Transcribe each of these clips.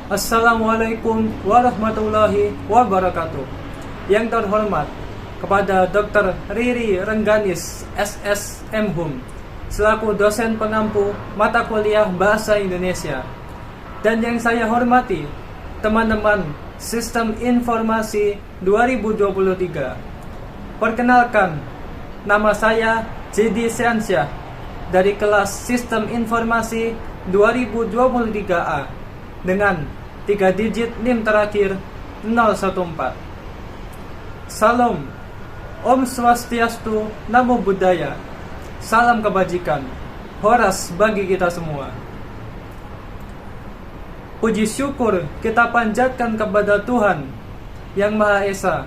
Assalamualaikum warahmatullahi wabarakatuh. Yang terhormat kepada Dr. Riri Rengganis SSM Hum selaku dosen pengampu mata kuliah Bahasa Indonesia. Dan yang saya hormati teman-teman Sistem Informasi 2023. Perkenalkan, nama saya Jedi Seansyah dari kelas Sistem Informasi 2023A dengan 3 digit NIM terakhir 014. Salam, Om Swastiastu, Namo Buddhaya, salam kebajikan, horas bagi kita semua. Puji syukur kita panjatkan kepada Tuhan Yang Maha Esa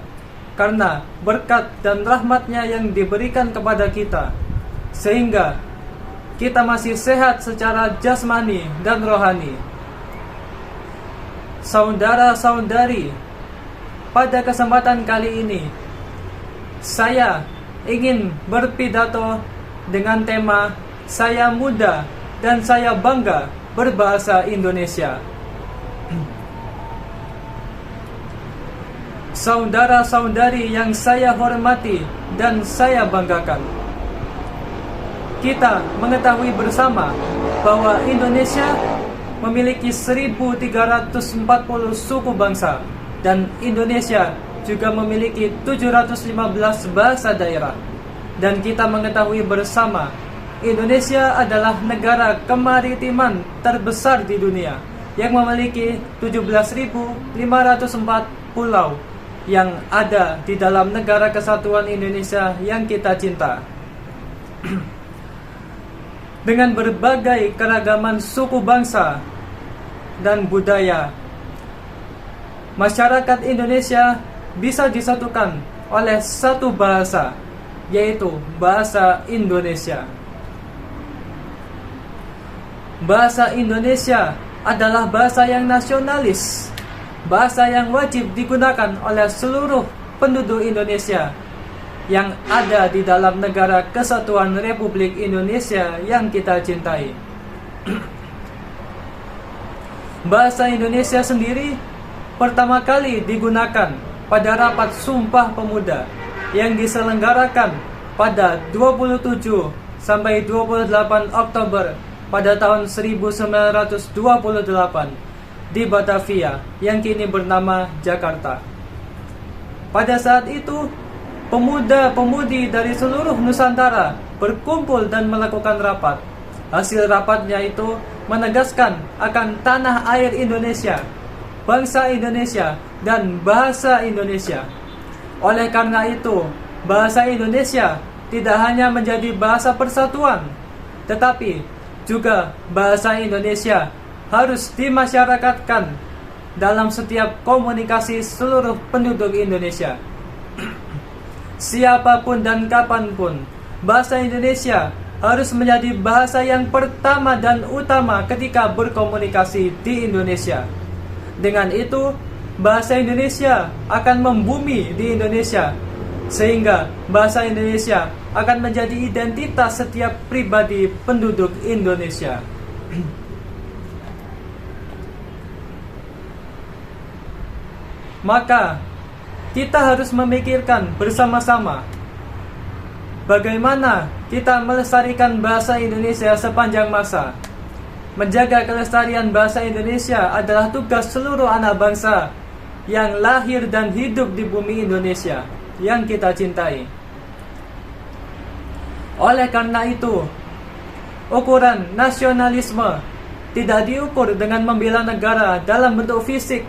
karena berkat dan rahmat-Nya yang diberikan kepada kita, sehingga kita masih sehat secara jasmani dan rohani. Saudara-saudari, pada kesempatan kali ini saya ingin berpidato dengan tema "Saya muda dan saya bangga berbahasa Indonesia". Saudara-saudari yang saya hormati dan saya banggakan, kita mengetahui bersama bahwa Indonesia memiliki 1.340 suku bangsa dan Indonesia juga memiliki 715 bahasa daerah. Dan kita mengetahui bersama Indonesia adalah negara kemaritiman terbesar di dunia yang memiliki 17.504 pulau yang ada di dalam negara kesatuan Indonesia yang kita cinta. Dengan berbagai keragaman suku bangsa dan budaya, masyarakat Indonesia bisa disatukan oleh satu bahasa, yaitu bahasa Indonesia. Bahasa Indonesia adalah bahasa yang nasionalis, bahasa yang wajib digunakan oleh seluruh penduduk Indonesia yang ada di dalam negara kesatuan Republik Indonesia yang kita cintai. Bahasa Indonesia sendiri pertama kali digunakan pada rapat Sumpah Pemuda yang diselenggarakan pada 27 sampai 28 Oktober pada tahun 1928 di Batavia yang kini bernama Jakarta. Pada saat itu, pemuda-pemudi dari seluruh Nusantara berkumpul dan melakukan rapat. Hasil rapatnya itu menegaskan akan tanah air Indonesia, bangsa Indonesia, dan bahasa Indonesia. Oleh karena itu, bahasa Indonesia tidak hanya menjadi bahasa persatuan, tetapi juga bahasa Indonesia harus dimasyarakatkan dalam setiap komunikasi seluruh penduduk Indonesia. Siapapun dan kapanpun, bahasa Indonesia harus menjadi bahasa yang pertama dan utama ketika berkomunikasi di Indonesia. Dengan itu, bahasa Indonesia akan membumi di Indonesia, sehingga bahasa Indonesia akan menjadi identitas setiap pribadi penduduk Indonesia. Maka, kita harus memikirkan bersama-sama bagaimana kita melestarikan bahasa Indonesia sepanjang masa. Menjaga kelestarian bahasa Indonesia adalah tugas seluruh anak bangsa yang lahir dan hidup di bumi Indonesia yang kita cintai. Oleh karena itu, ukuran nasionalisme tidak diukur dengan membela negara dalam bentuk fisik,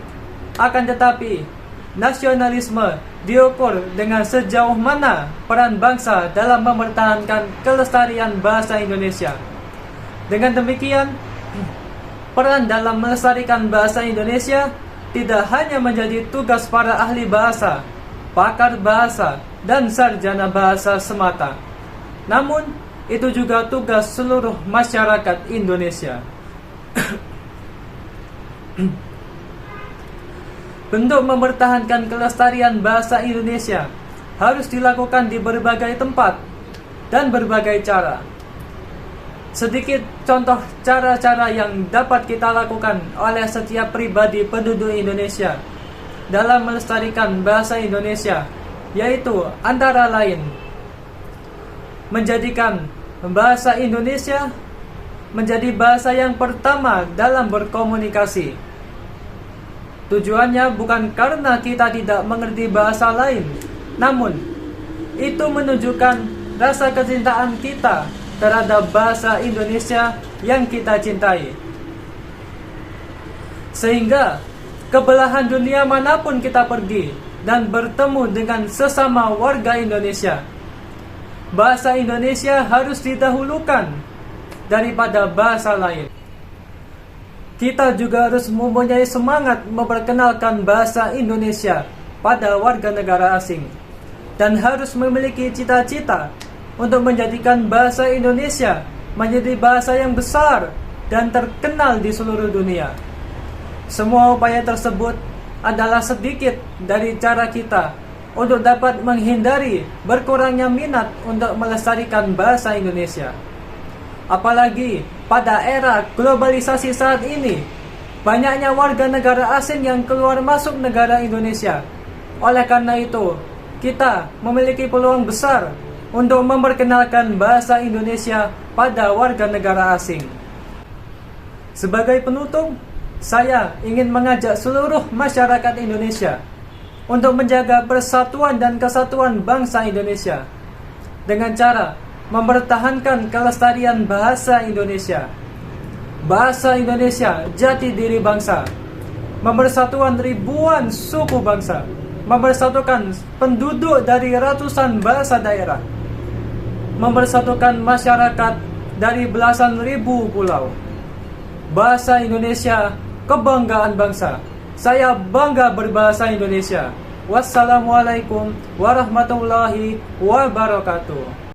akan tetapi nasionalisme diukur dengan sejauh mana peran bangsa dalam mempertahankan kelestarian bahasa Indonesia. Dengan demikian, peran dalam melestarikan bahasa Indonesia tidak hanya menjadi tugas para ahli bahasa, pakar bahasa, dan sarjana bahasa semata, namun itu juga tugas seluruh masyarakat Indonesia. Bentuk mempertahankan kelestarian bahasa Indonesia harus dilakukan di berbagai tempat dan berbagai cara. Sedikit contoh cara-cara yang dapat kita lakukan oleh setiap pribadi penduduk Indonesia dalam melestarikan bahasa Indonesia, yaitu antara lain menjadikan bahasa Indonesia menjadi bahasa yang pertama dalam berkomunikasi. Tujuannya bukan karena kita tidak mengerti bahasa lain, namun itu menunjukkan rasa kecintaan kita terhadap bahasa Indonesia yang kita cintai. Sehingga kebelahan dunia manapun kita pergi dan bertemu dengan sesama warga Indonesia, bahasa Indonesia harus didahulukan daripada bahasa lain. Kita juga harus mempunyai semangat memperkenalkan bahasa Indonesia pada warga negara asing, dan harus memiliki cita-cita untuk menjadikan bahasa Indonesia menjadi bahasa yang besar dan terkenal di seluruh dunia. Semua upaya tersebut adalah sedikit dari cara kita untuk dapat menghindari berkurangnya minat untuk melestarikan bahasa Indonesia. Apalagi pada era globalisasi saat ini, banyaknya warga negara asing yang keluar masuk negara Indonesia. Oleh karena itu, kita memiliki peluang besar untuk memperkenalkan bahasa Indonesia pada warga negara asing. Sebagai penutup, saya ingin mengajak seluruh masyarakat Indonesia untuk menjaga persatuan dan kesatuan bangsa Indonesia dengan cara mempertahankan kelestarian bahasa Indonesia. Bahasa Indonesia jati diri bangsa, mempersatukan ribuan suku bangsa, mempersatukan penduduk dari ratusan bahasa daerah, mempersatukan masyarakat dari belasan ribu pulau. Bahasa Indonesia, kebanggaan bangsa. Saya bangga berbahasa Indonesia. Wassalamualaikum warahmatullahi wabarakatuh.